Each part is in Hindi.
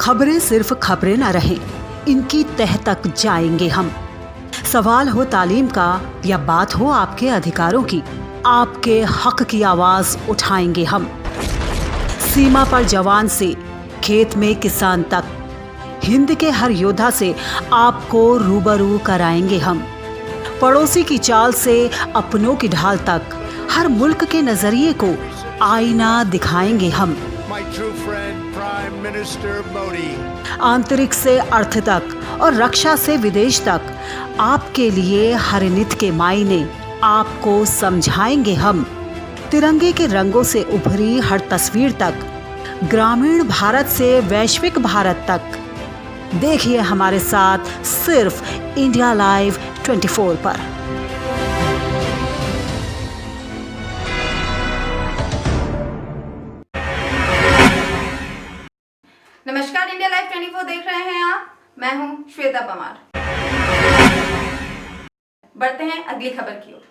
खबरें सिर्फ खबरें न रहें, इनकी तह तक जाएंगे हम। सवाल हो तालीम का या बात हो आपके अधिकारों की, आपके हक की आवाज उठाएंगे हम। सीमा पर जवान से खेत में किसान तक, हिंद के हर योद्धा से आपको रूबरू कराएंगे हम। पड़ोसी की चाल से अपनों की ढाल तक, हर मुल्क के नजरिए को आईना दिखाएंगे हम। My true friend, Prime Minister Modi. आंतरिक से अर्थ तक और रक्षा से विदेश तक, आपके लिए हर नित के मायने आपको समझाएंगे हम। तिरंगे के रंगों से उभरी हर तस्वीर तक, ग्रामीण भारत से वैश्विक भारत तक, देखिए हमारे साथ सिर्फ इंडिया लाइव 24 पर। नमस्कार, इंडिया लाइव 24 देख रहे हैं आप। मैं हूं श्वेता परमार। बढ़ते हैं अगली खबर की ओर।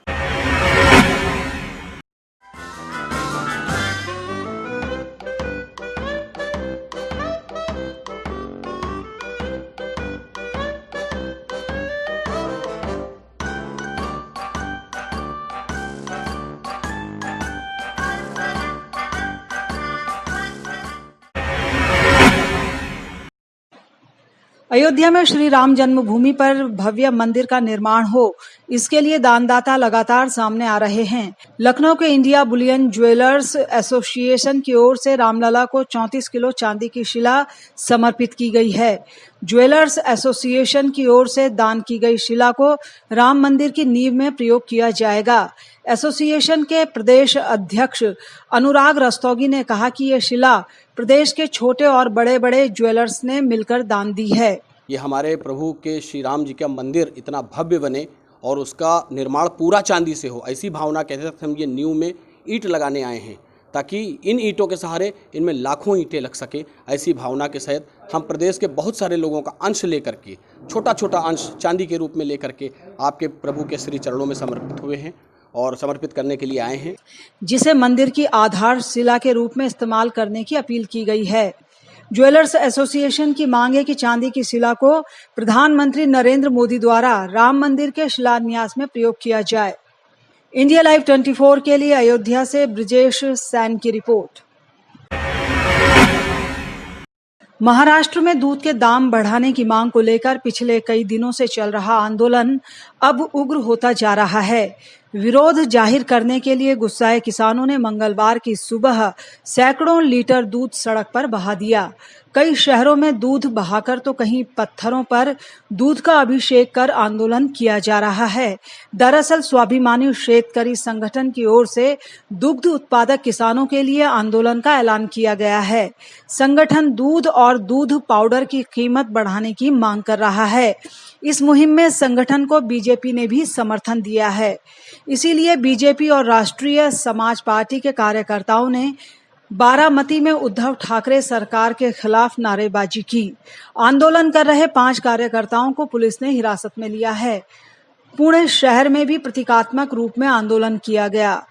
अयोध्या में श्री राम जन्मभूमि पर भव्य मंदिर का निर्माण हो, इसके लिए दानदाता लगातार सामने आ रहे हैं। लखनऊ के इंडिया बुलियन ज्वेलर्स एसोसिएशन की ओर से रामलला को 34 किलो चांदी की शिला समर्पित की गई है। ज्वेलर्स एसोसिएशन की ओर से दान की गई शिला को राम मंदिर की नींव में प्रयोग किया जाएगा। एसोसिएशन के प्रदेश अध्यक्ष अनुराग रस्तोगी ने कहा कि ये शिला प्रदेश के छोटे और बड़े बड़े ज्वेलर्स ने मिलकर दान दी है। ये हमारे प्रभु के श्री राम जी का मंदिर इतना भव्य बने और उसका निर्माण पूरा चांदी से हो, ऐसी भावना के तहत हम ये नींव में ईंट लगाने आए हैं, ताकि इन ईंटों के सहारे इनमें लाखों ईंटें लग सके। ऐसी भावना के सहित हम प्रदेश के बहुत सारे लोगों का अंश लेकर के, छोटा छोटा अंश चांदी के रूप में लेकर के आपके प्रभु के श्री चरणों में समर्पित हुए हैं और समर्पित करने के लिए आए हैं, जिसे मंदिर की आधारशिला के रूप में इस्तेमाल करने की अपील की गई है। ज्वेलर्स एसोसिएशन की मांग है कि चांदी की शिला को प्रधानमंत्री नरेंद्र मोदी द्वारा राम मंदिर के शिलान्यास में प्रयोग किया जाए। इंडिया लाइव 24 के लिए अयोध्या से ब्रिजेश सैन की रिपोर्ट। महाराष्ट्र में दूध के दाम बढ़ाने की मांग को लेकर पिछले कई दिनों से चल रहा आंदोलन अब उग्र होता जा रहा है। विरोध जाहिर करने के लिए गुस्साए किसानों ने मंगलवार की सुबह सैकड़ों लीटर दूध सड़क पर बहा दिया। कई शहरों में दूध बहाकर तो कहीं पत्थरों पर दूध का अभिषेक कर आंदोलन किया जा रहा है। दरअसल स्वाभिमानी शेतकरी संगठन की ओर से दुग्ध उत्पादक किसानों के लिए आंदोलन का ऐलान किया गया है। संगठन दूध और दूध पाउडर की कीमत बढ़ाने की मांग कर रहा है। इस मुहिम में संगठन को बीजेपी ने भी समर्थन दिया है। इसीलिए बीजेपी और राष्ट्रीय समाज पार्टी के कार्यकर्ताओं ने बारामती में उद्धव ठाकरे सरकार के खिलाफ नारेबाजी की। आंदोलन कर रहे 5 कार्यकर्ताओं को पुलिस ने हिरासत में लिया है। पुणे शहर में भी प्रतीकात्मक रूप में आंदोलन किया गया।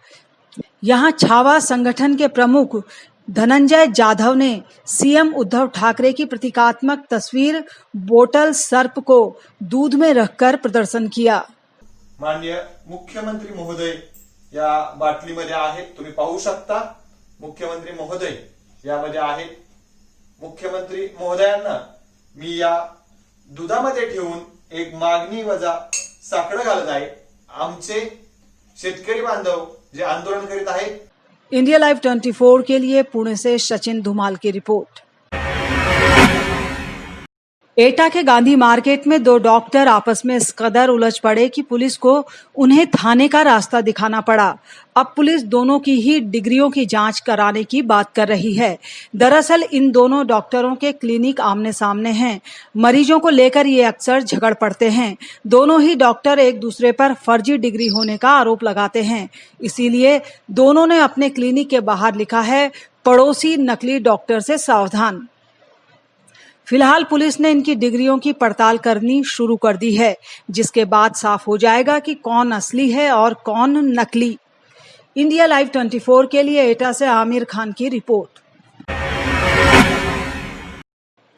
यहां छावा संगठन के प्रमुख धनंजय जाधव ने सीएम उद्धव ठाकरे की प्रतीकात्मक तस्वीर बोतल सर्प को दूध में रखकर प्रदर्शन किया। माननीय मुख्यमंत्री महोदय या बाटलीमध्ये आहेत, तुम्ही पाहू शकता। मुख्यमंत्री महोदय यामध्ये आहेत। मुख्यमंत्री महोदयांना मी या दुधामध्ये ठेवून एक मागणी वजा साकडं घालत आहे। आमचे शेतकरी बांधव जे आंदोलन करीत आहेत। इंडिया लाइव 24 के लिए पुणे से सचिन धुमाल की रिपोर्ट। एटा के गांधी मार्केट में दो डॉक्टर आपस में इस कदर उलझ पड़े कि पुलिस को उन्हें थाने का रास्ता दिखाना पड़ा। अब पुलिस दोनों की ही डिग्रियों की जांच कराने की बात कर रही है। दरअसल इन दोनों डॉक्टरों के क्लिनिक आमने सामने हैं। मरीजों को लेकर ये अक्सर झगड़ पड़ते हैं। दोनों ही डॉक्टर एक दूसरे पर फर्जी डिग्री होने का आरोप लगाते हैं। इसीलिए दोनों ने अपने क्लिनिक के बाहर लिखा है, पड़ोसी नकली डॉक्टर से सावधान। फिलहाल पुलिस ने इनकी डिग्रियों की पड़ताल करनी शुरू कर दी है, जिसके बाद साफ हो जाएगा कि कौन असली है और कौन नकली। इंडिया लाइव 24 के लिए एटा से आमिर खान की रिपोर्ट।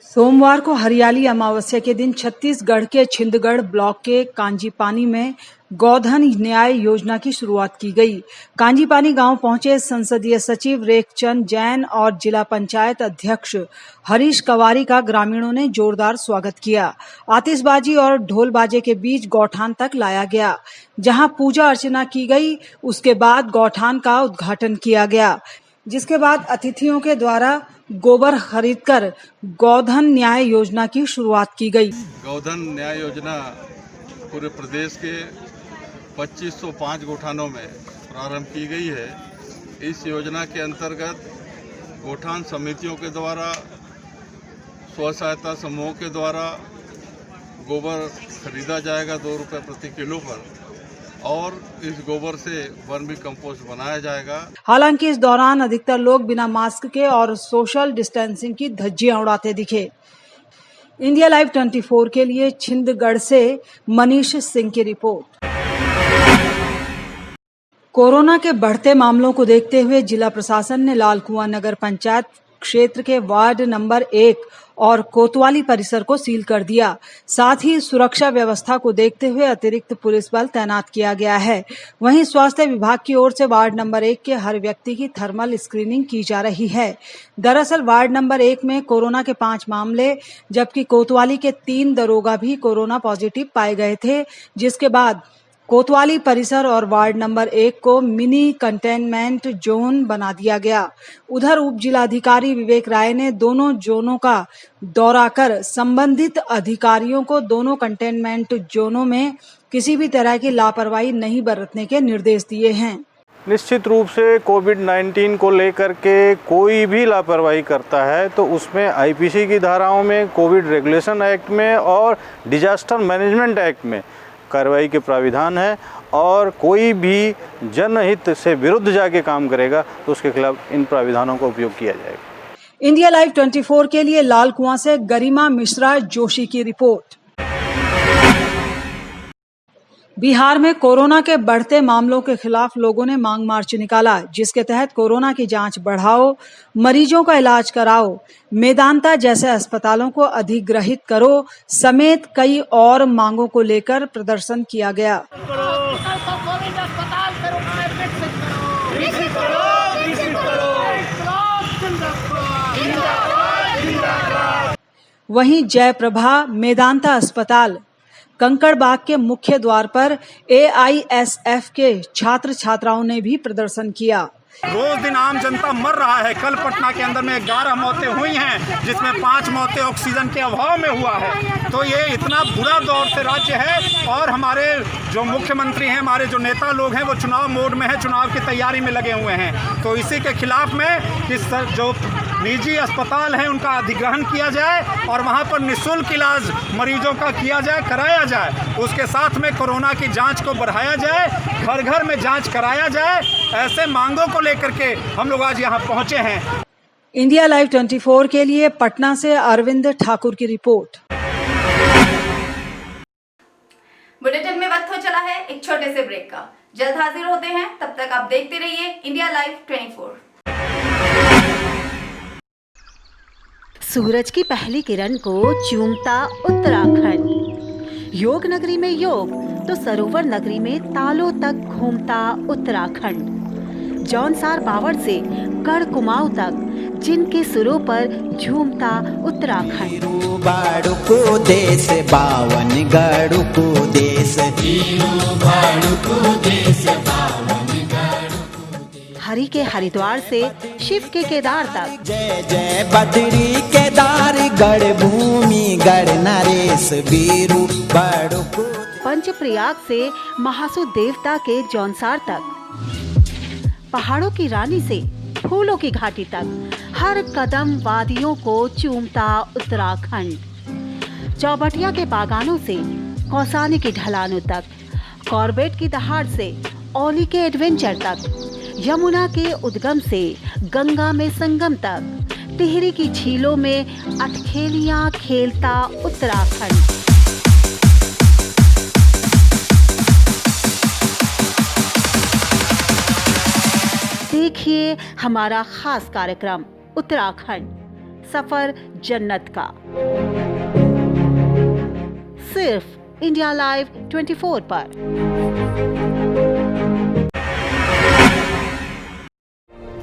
सोमवार को हरियाली अमावस्या के दिन छत्तीसगढ़ के छिंदगढ़ ब्लॉक के कांजीपानी में गोधन न्याय योजना की शुरुआत की गई। कांजीपानी गांव पहुंचे संसदीय सचिव रेखचंद जैन और जिला पंचायत अध्यक्ष हरीश कवारी का ग्रामीणों ने जोरदार स्वागत किया। आतिशबाजी और ढोल बाजे के बीच गौठान तक लाया गया, जहां पूजा अर्चना की गई। उसके बाद गौठान का उद्घाटन किया गया, जिसके बाद अतिथियों के द्वारा गोबर खरीदकर गोधन न्याय योजना की शुरुआत की गई। गोधन न्याय योजना पूरे प्रदेश के 2505 गौठानों में प्रारंभ की गई है। इस योजना के अंतर्गत गौठान समितियों के द्वारा, स्व सहायता समूहों के द्वारा गोबर खरीदा जाएगा 2 रुपये प्रति किलो पर, और इस गोबर से वर्मी कंपोस्ट बनाया जाएगा। हालांकि इस दौरान अधिकतर लोग बिना मास्क के और सोशल डिस्टेंसिंग की धज्जियां उड़ाते दिखे। इंडिया लाइव 24 के लिए छिंदगढ़ से मनीष सिंह की रिपोर्ट। कोरोना के बढ़ते मामलों को देखते हुए जिला प्रशासन ने लालकुआं नगर पंचायत क्षेत्र के वार्ड नंबर 1 और कोतवाली परिसर को सील कर दिया। साथ ही सुरक्षा व्यवस्था को देखते हुए अतिरिक्त पुलिस बल तैनात किया गया है। वहीं स्वास्थ्य विभाग की ओर से वार्ड नंबर 1 के हर व्यक्ति की थर्मल स्क्रीनिंग की जा रही है। दरअसल वार्ड नंबर 1 में कोरोना के 5 मामले, जबकि कोतवाली के 3 दरोगा भी कोरोना पॉजिटिव पाए गए थे, जिसके बाद कोतवाली परिसर और वार्ड नंबर 1 को मिनी कंटेनमेंट जोन बना दिया गया। उधर उप जिलाधिकारी विवेक राय ने दोनों जोनों का दौरा कर संबंधित अधिकारियों को दोनों कंटेनमेंट जोनों में किसी भी तरह की लापरवाही नहीं बरतने के निर्देश दिए हैं। निश्चित रूप से कोविड-19 को लेकर के कोई भी लापरवाही करता है तो उसमें आईपीसी की धाराओं में, कोविड रेगुलेशन एक्ट में और डिजास्टर मैनेजमेंट एक्ट में कार्रवाई के प्राविधान है, और कोई भी जनहित से विरुद्ध जाके काम करेगा तो उसके खिलाफ इन प्राविधानों का उपयोग किया जाएगा। इंडिया लाइव 24 के लिए लालकुआं से गरिमा मिश्रा जोशी की रिपोर्ट। बिहार में कोरोना के बढ़ते मामलों के खिलाफ लोगों ने मांग मार्च निकाला, जिसके तहत कोरोना की जांच बढ़ाओ, मरीजों का इलाज कराओ, मेदांता जैसे अस्पतालों को अधिग्रहित करो समेत कई और मांगों को लेकर प्रदर्शन किया गया। वहीं जयप्रभा मेदांता अस्पताल कंकड़बाग के मुख्य द्वार पर AISF के छात्र छात्राओं ने भी प्रदर्शन किया। रोज दिन आम जनता मर रहा है। कल पटना के अंदर में 11 मौतें हुई हैं, जिसमें 5 मौतें ऑक्सीजन के अभाव में हुआ है। तो ये इतना बुरा दौर से राज्य है, और हमारे जो मुख्यमंत्री हैं, हमारे जो नेता लोग हैं, वो चुनाव मोड में है, चुनाव की तैयारी में लगे हुए हैं। तो इसी के खिलाफ में कि जो निजी अस्पताल हैं उनका अधिग्रहण किया जाए और वहाँ पर निःशुल्क इलाज मरीजों का किया जाए, कराया जाए। उसके साथ में कोरोना की जाँच को बढ़ाया जाए, घर घर में जाँच कराया जाए। ऐसे मांगों को लेकर के हम लोग आज यहाँ पहुँचे हैं। इंडिया लाइव 24 के लिए पटना से अरविंद ठाकुर की रिपोर्ट। बुलेटिन में वक्त हो चला है एक छोटे से ब्रेक का। जल्द हाजिर होते हैं, तब तक आप देखते रहिए इंडिया लाइव 24। सूरज की पहली किरण को चूमता उत्तराखंड, योग नगरी में योग तो सरोवर नगरी में तालों तक घूमता उत्तराखंड, जौनसार बावड़ से गढ़ कुमाऊं तक जिनके सुरों पर झूमता उत्तराखंड। बाड़ुको देश 52 गढ़ुको देश, हरि के हरिद्वार से शिव के केदार तक, जय जय बद्री केदार गढ़ भूमि गढ़ नरेश बीरू बड़को। पंचप्रयाग से महासु देवता के जौनसार तक, पहाड़ों की रानी से फूलों की घाटी तक, हर कदम वादियों को चूमता उत्तराखंड। चौबटिया के बागानों से कौसानी की ढलानों तक, कॉर्बेट की दहाड़ से औली के एडवेंचर तक, यमुना के उद्गम से गंगा में संगम तक, टिहरी की झीलों में अटखेलियां खेलता उत्तराखंड। देखिए हमारा खास कार्यक्रम उत्तराखंड सफर जन्नत का, सिर्फ इंडिया लाइव 24 पर।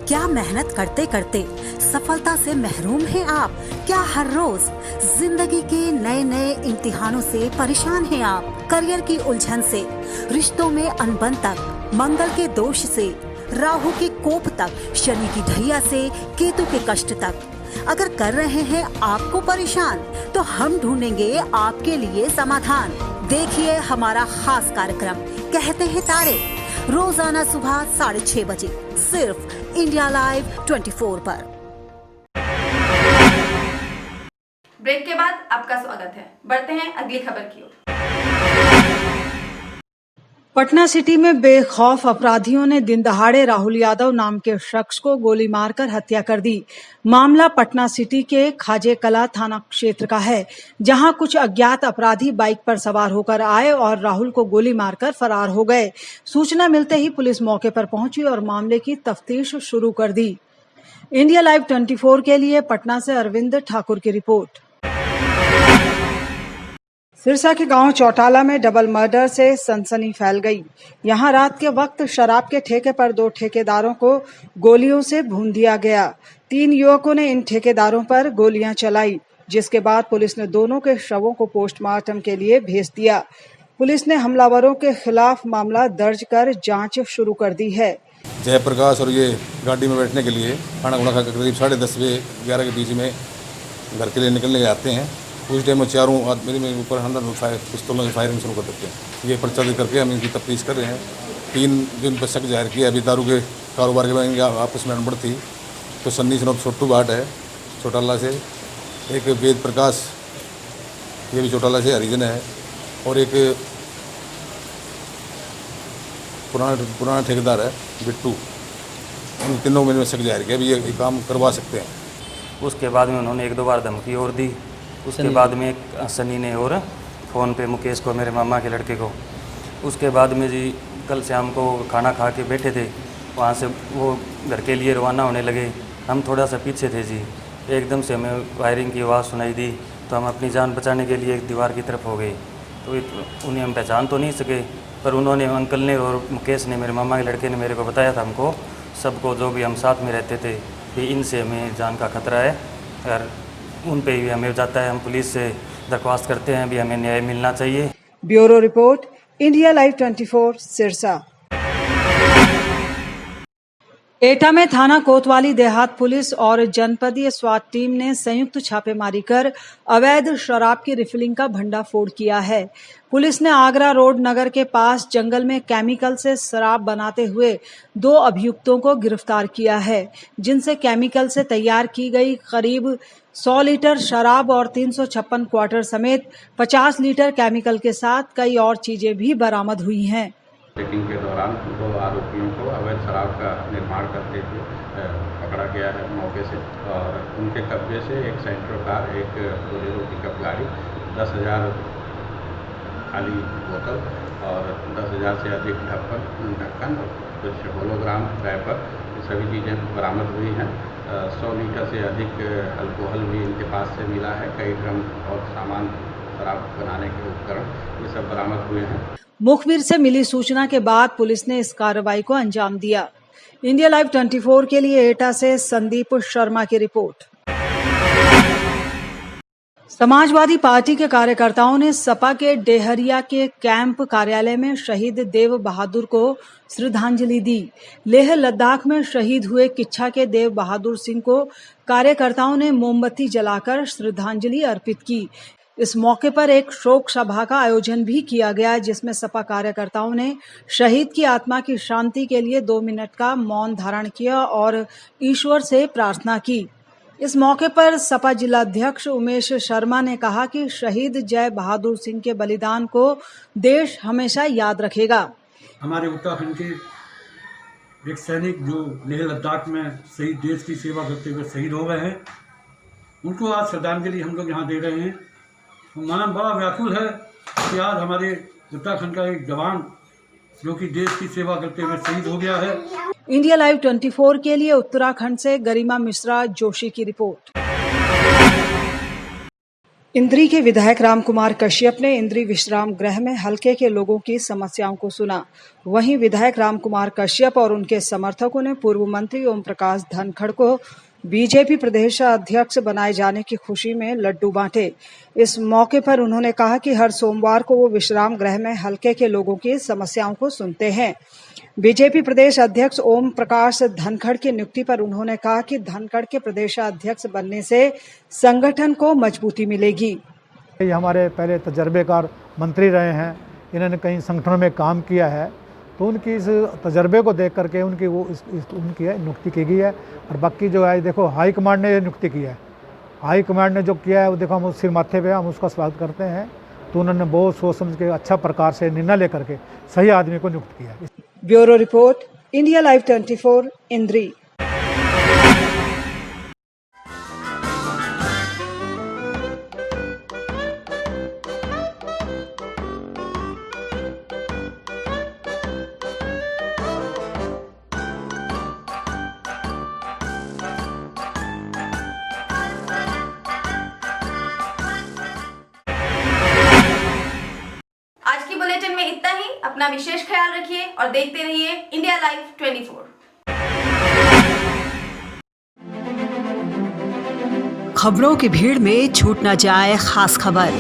क्या मेहनत करते करते सफलता से महरूम हैं आप? क्या हर रोज जिंदगी के नए नए इम्तिहानों से परेशान हैं आप? करियर की उलझन से, रिश्तों में अनबन तक, मंगल के दोष से, राहु के कोप तक, शनि की ढैया से केतु के कष्ट तक अगर कर रहे हैं आपको परेशान, तो हम ढूंढेंगे आपके लिए समाधान। देखिए हमारा खास कार्यक्रम कहते हैं तारे, रोजाना सुबह 6:30 बजे, सिर्फ इंडिया लाइव 24 पर। ब्रेक के बाद आपका स्वागत है। बढ़ते हैं अगली खबर की ओर। पटना सिटी में बेखौफ अपराधियों ने दिन दहाड़े राहुल यादव नाम के शख्स को गोली मारकर हत्या कर दी। मामला पटना सिटी के खाजे कला थाना क्षेत्र का है, जहां कुछ अज्ञात अपराधी बाइक पर सवार होकर आए और राहुल को गोली मारकर फरार हो गए। सूचना मिलते ही पुलिस मौके पर पहुंची और मामले की तफ्तीश शुरू कर दी। इंडिया लाइव 24 के लिए पटना से अरविंद ठाकुर की रिपोर्ट। सिरसा के गांव चौटाला में डबल मर्डर से सनसनी फैल गई। यहां रात के वक्त शराब के ठेके पर 2 ठेकेदारों को गोलियों से भून दिया गया। 3 युवकों ने इन ठेकेदारों पर गोलियां चलाई, जिसके बाद पुलिस ने दोनों के शवों को पोस्टमार्टम के लिए भेज दिया। पुलिस ने हमलावरों के खिलाफ मामला दर्ज कर जांच शुरू कर दी है। जयप्रकाश और ये गाड़ी में बैठने के लिए खाना खुना खाकर करीब 10:30 से 11 के बीच में घर के लिए निकलने जाते हैं। उस टाइम में चारों आदमी मेरे ऊपर अंदर पिस्तौलों से फायरिंग शुरू कर देते हैं। ये पर्चा दे करके हम इनकी तफ्तीश कर रहे हैं। 3 जिन पर शक जाहिर किया, अभी दारू के कारोबार के बाद इनकी आपस में अनबड़ थी, तो सन्नी सनोप छोटू भाट है चौटाला से, एक वेद प्रकाश ये भी चौटाला से हरिजन है, और एक पुराना ठेकेदार है बिट्टू। इन तीनों में शक जाहिर किया अभी ये काम करवा सकते हैं। उसके बाद में उन्होंने 1-2 बार धमकी और दी। उसके बाद में सनी ने और फ़ोन पे मुकेश को, मेरे मामा के लड़के को, उसके बाद में जी कल शाम को खाना खा के बैठे थे, वहाँ से वो घर के लिए रवाना होने लगे। हम थोड़ा सा पीछे थे जी, एकदम से हमें वायरिंग की आवाज़ सुनाई दी, तो हम अपनी जान बचाने के लिए एक दीवार की तरफ हो गए। तो उन्हें हम पहचान तो नहीं सके, पर उन्होंने, अंकल ने और मुकेश ने, मेरे मामा के लड़के ने मेरे को बताया था हमको सबको, जो भी हम साथ में रहते थे, कि इनसे हमें जान का खतरा है और उन पे भी हमें जाता है। हम पुलिस से दरख्वास्त करते हैं भी हमें न्याय मिलना चाहिए। Bureau report, India live 24 Sirsa. एटा में थाना कोतवाली देहात पुलिस और जनपदीय स्वाट टीम ने संयुक्त छापेमारी कर अवैध शराब की रिफिलिंग का भंडाफोड़ किया है। पुलिस ने आगरा रोड नगर के पास जंगल में केमिकल से शराब बनाते हुए 2 अभियुक्तों को गिरफ्तार किया है, जिनसे केमिकल से तैयार की गई करीब 100 लीटर शराब और 356 क्वार्टर समेत 50 लीटर केमिकल के साथ कई और चीजें भी बरामद हुई हैं। चेकिंग के दौरान 2 आरोपियों को अवैध शराब का निर्माण करते हुए पकड़ा गया है मौके से, और उनके कब्जे से एक सेंट्रो कार, एक बोलेरो पिकअप गाड़ी, 10,000 खाली बोतल और 10,000 से अधिक ढक्कन और कुछ होलोग्राम रैपर, ये सभी चीज़ें बरामद हुई हैं। 100 लीटर से अधिक अल्कोहल भी इनके पास से मिला है। कई ड्रम और सामान, शराब बनाने के उपकरण, ये सब बरामद हुए हैं। मुखबिर से मिली सूचना के बाद पुलिस ने इस कार्रवाई को अंजाम दिया। इंडिया लाइव 24 के लिए एटा से संदीप शर्मा की रिपोर्ट। समाजवादी पार्टी के कार्यकर्ताओं ने सपा के डेहरिया के कैंप कार्यालय में शहीद देव बहादुर को श्रद्धांजलि दी। लेह लद्दाख में शहीद हुए किच्छा के देव बहादुर सिंह को कार्यकर्ताओं ने मोमबत्ती जलाकर श्रद्धांजलि अर्पित की। इस मौके पर एक शोक सभा का आयोजन भी किया गया, जिसमें सपा कार्यकर्ताओं ने शहीद की आत्मा की शांति के लिए 2 मिनट का मौन धारण किया और ईश्वर से प्रार्थना की। इस मौके पर सपा जिलाध्यक्ष उमेश शर्मा ने कहा कि शहीद जय बहादुर सिंह के बलिदान को देश हमेशा याद रखेगा। हमारे उत्तराखंड के एक सैनिक जो लेह लद्दाख में शहीद, देश की सेवा करते हुए शहीद हो गए हैं, उनको आज श्रद्धांजलि हम लोग यहाँ दे रहे हैं। मन बड़ा व्याकुल है कि आज हमारे उत्तराखंड का एक जवान जो कि देश की सेवा करते हुए शहीद हो गया है। इंडिया लाइव 24 के लिए उत्तराखंड से गरिमा मिश्रा जोशी की रिपोर्ट। इंद्री के विधायक रामकुमार कश्यप ने इंद्री विश्राम गृह में हलके के लोगों की समस्याओं को सुना। वहीं विधायक रामकुमार कश्यप और उनके समर्थकों ने पूर्व मंत्री ओम प्रकाश धनखड़ को बीजेपी प्रदेश अध्यक्ष बनाए जाने की खुशी में लड्डू बांटे। इस मौके पर उन्होंने कहा कि हर सोमवार को वो विश्राम गृह में हलके के लोगों की समस्याओं को सुनते हैं। बीजेपी प्रदेश अध्यक्ष ओम प्रकाश धनखड़ की नियुक्ति पर उन्होंने कहा कि धनखड़ के प्रदेश अध्यक्ष बनने से संगठन को मजबूती मिलेगी। ये हमारे पहले तजर्बेकार मंत्री रहे हैं, इन्होंने कई संगठनों में काम किया है, तो उनकी इस तजर्बे को देख करके उनकी उनकी नियुक्ति की गई है। और बाकी जो है देखो हाई कमांड ने नियुक्ति की है, हाई कमांड ने जो किया है वो देखो हम सिर माथे पे हम उसका स्वागत करते हैं। तो उन्होंने बहुत सोच समझ के अच्छा प्रकार से निर्णय लेकर के सही आदमी को नियुक्त किया है। ब्यूरो रिपोर्ट, इंडिया लाइव 24, इंद्री। आज की बुलेटिन में इतना ही। अपना विशेष ख्याल रखिए और देखते रहिए इंडिया लाइव 24। खबरों की भीड़ में छूट न जाए खास खबर।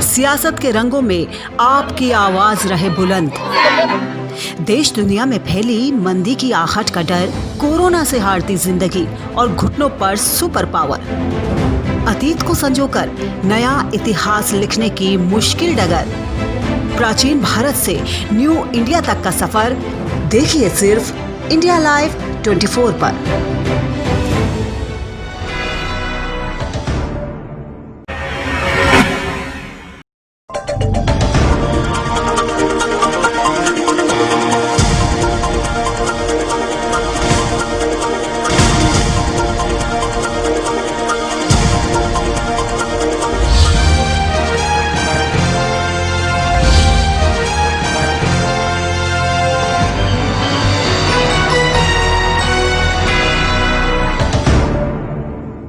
सियासत के रंगों में आपकी आवाज रहे बुलंद। देश दुनिया में फैली मंदी की आहट का डर, कोरोना से हारती जिंदगी और घुटनों पर सुपर पावर। अतीत को संजोकर नया इतिहास लिखने की मुश्किल डगर। प्राचीन भारत से न्यू इंडिया तक का सफर देखिए सिर्फ इंडिया लाइव 24 पर।